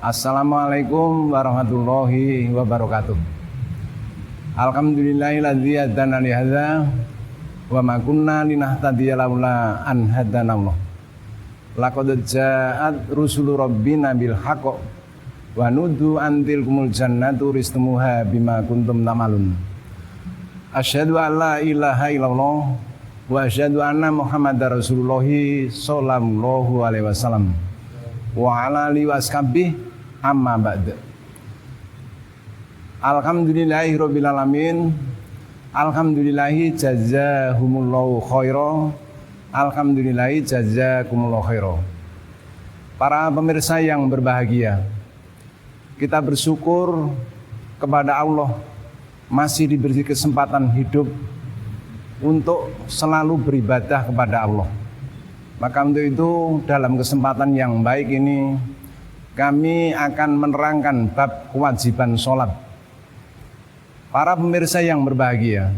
Assalamualaikum warahmatullahi wabarakatuh. Alhamdulillahilladzi hadana li hadza wa ma kunna linahtadiya laula an hadanallah. Laqad ja'at rusulu rabbina bil haqq wa nudu antil kumul jannatu ristumuha bima kuntum ta'malun. Asyhadu an la ilaha illallah wa asyhadu anna Muhammadar Rasulullah sallallahu alaihi wasallam wa ala alihi washabihi amma ba'd. Alhamdulillahirabbil alamin. Alhamdulillahi jazahumullahu khaira. Alhamdulillahi jazakumullahu khaira. Para pemirsa yang berbahagia, kita bersyukur kepada Allah masih diberi kesempatan hidup untuk selalu beribadah kepada Allah. Maka untuk itu dalam kesempatan yang baik ini kami akan menerangkan bab kewajiban sholat. Para pemirsa yang berbahagia,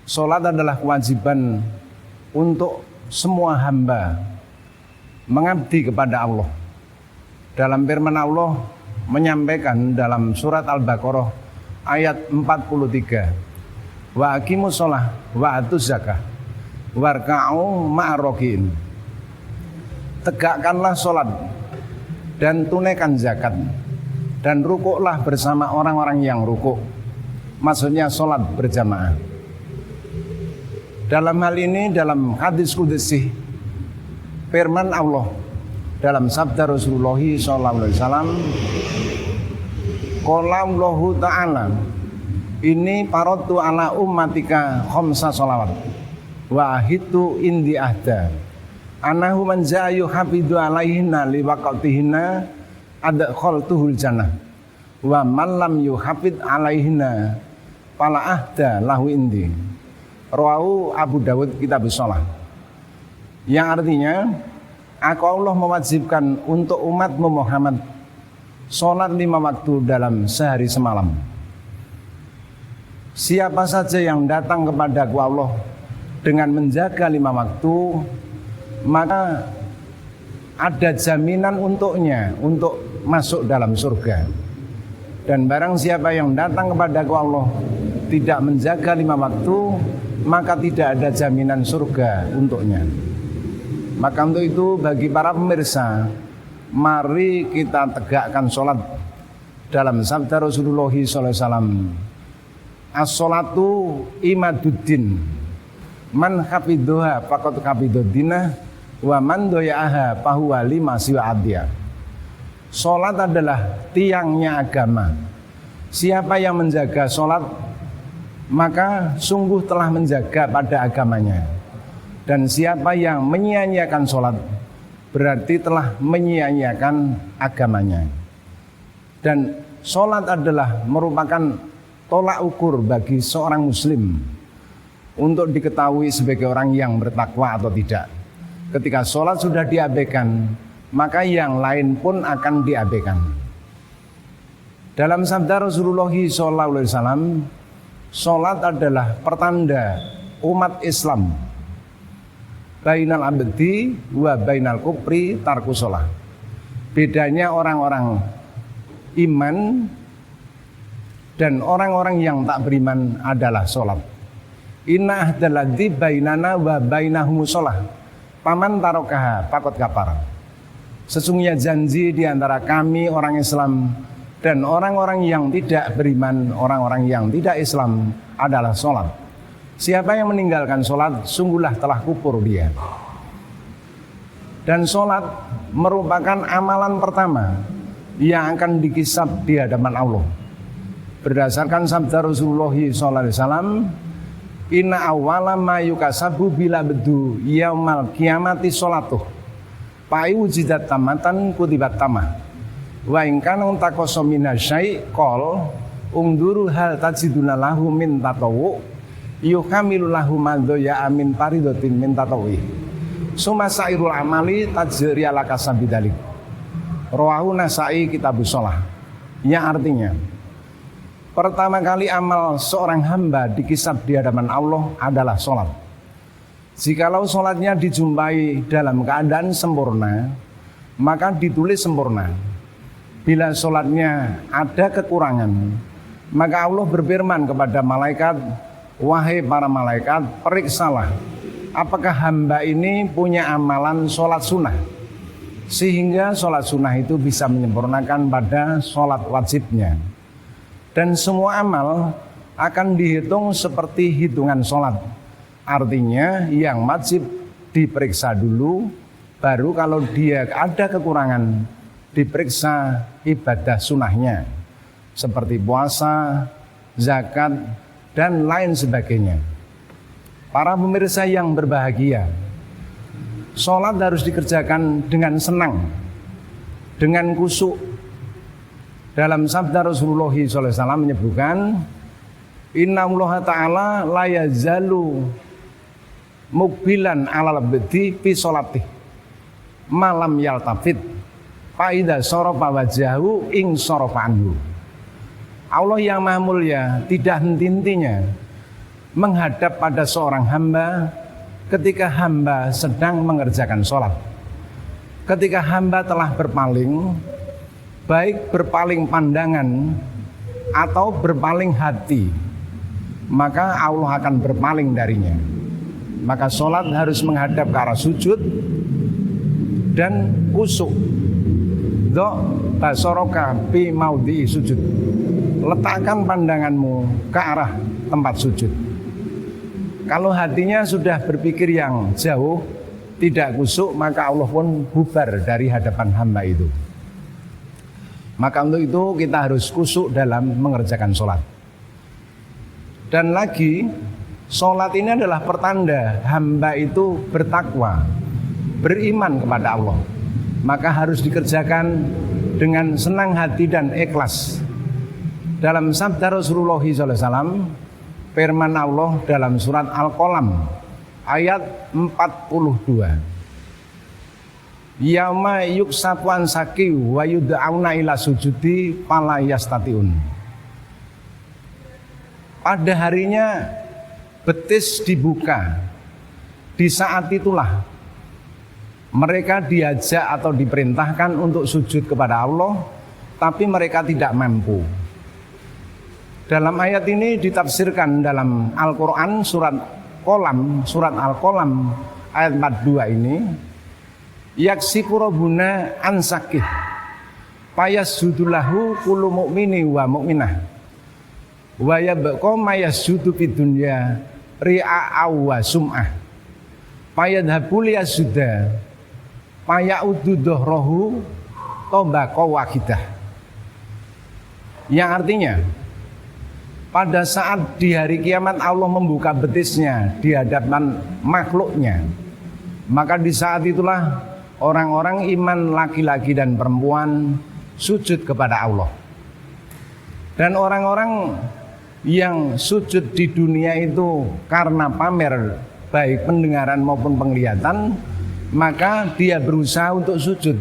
sholat adalah kewajiban untuk semua hamba mengabdi kepada Allah. Dalam firman Allah menyampaikan dalam surat Al-Baqarah ayat 43, wa aqimus sholah wa atuz zakah warka'u ma'arrokin. Tegakkanlah sholat dan tunaikan zakat dan rukuklah bersama orang-orang yang rukuk. Maksudnya sholat berjamaah. Dalam hal ini dalam hadis qudsi firman Allah dalam sabda Rasulullah SAW, qala Allahu ta'ala ini paratu ala ummatika khamsa sholawat wa ahitu indi ahda anahu man ja'yu hafidu alaihinna liwaqatihinna adkhaltuhul jannah wa man lam yuhafid alaihinna fala ahda lahu indi. Rawahu Abu Dawud kitab shalah. Yang artinya, aku Allah mewajibkan untuk umatmu Muhammad sholat 5 waktu dalam sehari semalam. Siapa saja yang datang kepadaku Allah dengan menjaga 5 waktu, maka ada jaminan untuknya untuk masuk dalam surga. Dan barang siapa yang datang kepadaku Allah tidak menjaga 5 waktu, maka tidak ada jaminan surga untuknya. Maka untuk itu bagi para pemirsa, mari kita tegakkan sholat. Dalam sabda Rasulullah SAW, as-sholatu imaduddin, man hafidhuha faqad hafiduddinah wa man doya'aha fahuwa lima siwa adiyah. Sholat adalah tiangnya agama. Siapa yang menjaga sholat, maka sungguh telah menjaga pada agamanya. Dan siapa yang menyia-nyiakan sholat, berarti telah menyia-nyiakan agamanya. Dan sholat adalah merupakan tolak ukur bagi seorang muslim untuk diketahui sebagai orang yang bertakwa atau tidak. Ketika sholat sudah diabaikan, maka yang lain pun akan diabaikan. Dalam sabda Rasulullah SAW, sholat adalah pertanda umat Islam. Bainal abdi wa bainal kufri tarku sholat. Bedanya orang-orang iman dan orang-orang yang tak beriman adalah sholat. Inna ahdalladzi bainana wa bainahum sholat. Paman tarokaha faqad kafara. Sesungguhnya janji di antara kami orang Islam dan orang-orang yang tidak beriman, orang-orang yang tidak Islam adalah sholat. Siapa yang meninggalkan sholat, sungguhlah telah kufur dia. Dan sholat merupakan amalan pertama yang akan dikisab di hadapan Allah. Berdasarkan sabda Rasulullah SAW, inna awwala ma yukasabu bila bedu yaumal kiamati sholatuh pai wujidat tamatan kutibat tamah wa ingkana untakoso minasyai qol ungduru hal tajiduna lahu min tatawu yuhamilu lahu madhoya amin paridotin min tatawi suma sairul amali tajri ala kasabidalik. Rawahu Nasai kitabus shalah. Yang artinya, pertama kali amal seorang hamba dikisab di hadapan Allah adalah sholat. Jikalau sholatnya dijumpai dalam keadaan sempurna, maka ditulis sempurna. bila sholatnya ada kekurangan, maka Allah berfirman kepada malaikat, wahai para malaikat, periksalah apakah hamba ini punya amalan sholat sunnah, sehingga sholat sunnah itu bisa menyempurnakan pada sholat wajibnya. Dan semua amal akan dihitung seperti hitungan sholat. Artinya yang wajib diperiksa dulu, baru kalau dia ada kekurangan diperiksa ibadah sunnahnya seperti puasa, zakat, dan lain sebagainya. Para pemirsa yang berbahagia, sholat harus dikerjakan dengan senang, dengan khusyuk. Dalam sabda Rasulullah SAW menyebutkan, Inna Allah Ta'ala la yazalu mukbilan alal abdi fi sholatih malam yaltafid faida sorofa wajahu ing sorofa anhu. Allah yang maha mulia tidak henti-hentinya menghadap pada seorang hamba ketika hamba sedang mengerjakan sholat. Ketika hamba telah berpaling, baik berpaling pandangan atau berpaling hati, maka Allah akan berpaling darinya. Maka sholat harus menghadap ke arah sujud dan khusyuk. Do basoroka pi maudhi sujud. Letakkan pandanganmu ke arah tempat sujud. Kalau hatinya sudah berpikir yang jauh, tidak khusyuk, maka Allah pun bubar dari hadapan hamba itu. Maka untuk itu kita harus khusyuk dalam mengerjakan sholat. Dan lagi, sholat ini adalah pertanda hamba itu bertakwa, beriman kepada Allah. Maka harus dikerjakan dengan senang hati dan ikhlas. Dalam sabda Rasulullah SAW, firman Allah dalam surat Al-Qalam ayat 42. Yauma yuksafu an saki wa yud'auna ila sujudi fala yastatiun. Pada harinya betis dibuka. Di saat itulah mereka diajak atau diperintahkan untuk sujud kepada Allah, tapi mereka tidak mampu. Dalam ayat ini ditafsirkan dalam Al-Quran surat Al-Qalam ayat 42 ini, yaksifu rabbuna ansakih payasjudulahu kullu mu'mini wa mu'minah wa yabqa mayasjudu fid dunya ri'a wa sum'ah payadhabul yasjuda payaudu dohrohu tobaqa wakidah. Yang artinya, pada saat di hari kiamat Allah membuka betisnya di hadapan makhluknya, maka di saat itulah orang-orang iman laki-laki dan perempuan sujud kepada Allah. Dan orang-orang yang sujud di dunia itu karena pamer baik pendengaran maupun penglihatan, maka dia berusaha untuk sujud,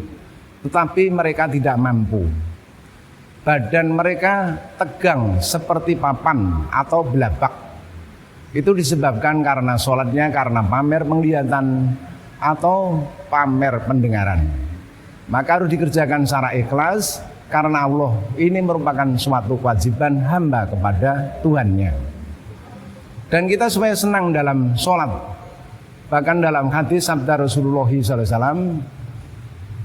tetapi mereka tidak mampu. Badan mereka tegang seperti papan atau belabak. Itu disebabkan karena sholatnya karena pamer penglihatan atau pamer pendengaran. Maka harus dikerjakan secara ikhlas, karena Allah ini merupakan suatu kewajiban hamba kepada Tuhannya. Dan kita supaya senang dalam sholat. Bahkan dalam hadis sabda Rasulullah SAW,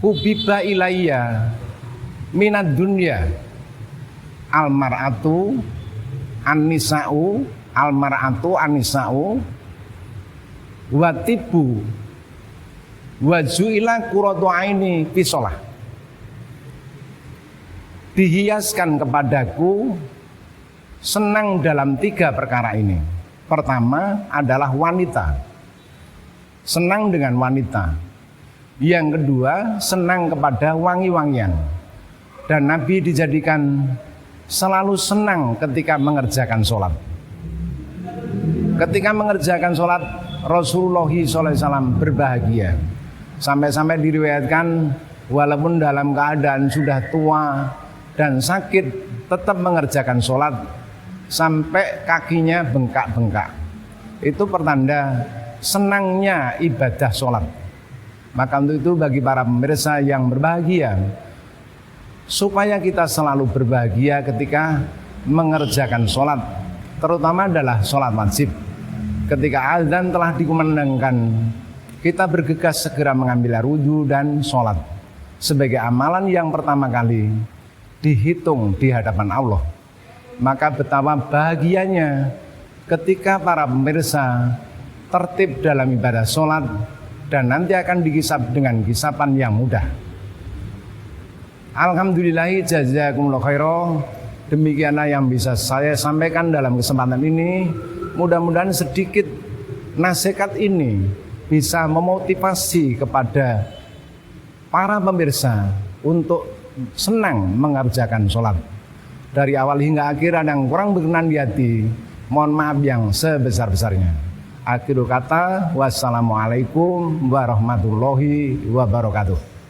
hubiba ilayya minad dunya almar'atu an-nisa'u watibu waju'ila qurratu aini fi shalah. Dihiaskan kepadaku senang dalam 3 perkara ini. Pertama adalah wanita, senang dengan wanita. Yang kedua, senang kepada wangi-wangian. Dan Nabi dijadikan selalu senang ketika mengerjakan sholat. Ketika mengerjakan sholat, Rasulullah SAW berbahagia. Sampai-sampai diriwayatkan walaupun dalam keadaan sudah tua dan sakit, tetap mengerjakan sholat sampai kakinya bengkak-bengkak. Itu pertanda senangnya ibadah sholat. Maka untuk itu bagi para pemirsa yang berbahagia, supaya kita selalu berbahagia ketika mengerjakan sholat, terutama adalah sholat wajib. Ketika azan telah dikumandangkan, kita bergegas segera mengambil air wudhu dan sholat sebagai amalan yang pertama kali dihitung di hadapan Allah. Maka betapa bahagianya ketika para pemirsa tertib dalam ibadah sholat dan nanti akan dihisab dengan hisaban yang mudah. Alhamdulillahi jazakumullah khairan. Demikianlah yang bisa saya sampaikan dalam kesempatan ini. Mudah-mudahan sedikit nasihat ini bisa memotivasi kepada para pemirsa untuk senang mengerjakan sholat. Dari awal hingga akhir ada yang kurang berkenan di hati, mohon maaf yang sebesar-besarnya. Akhirul kata, wassalamualaikum warahmatullahi wabarakatuh.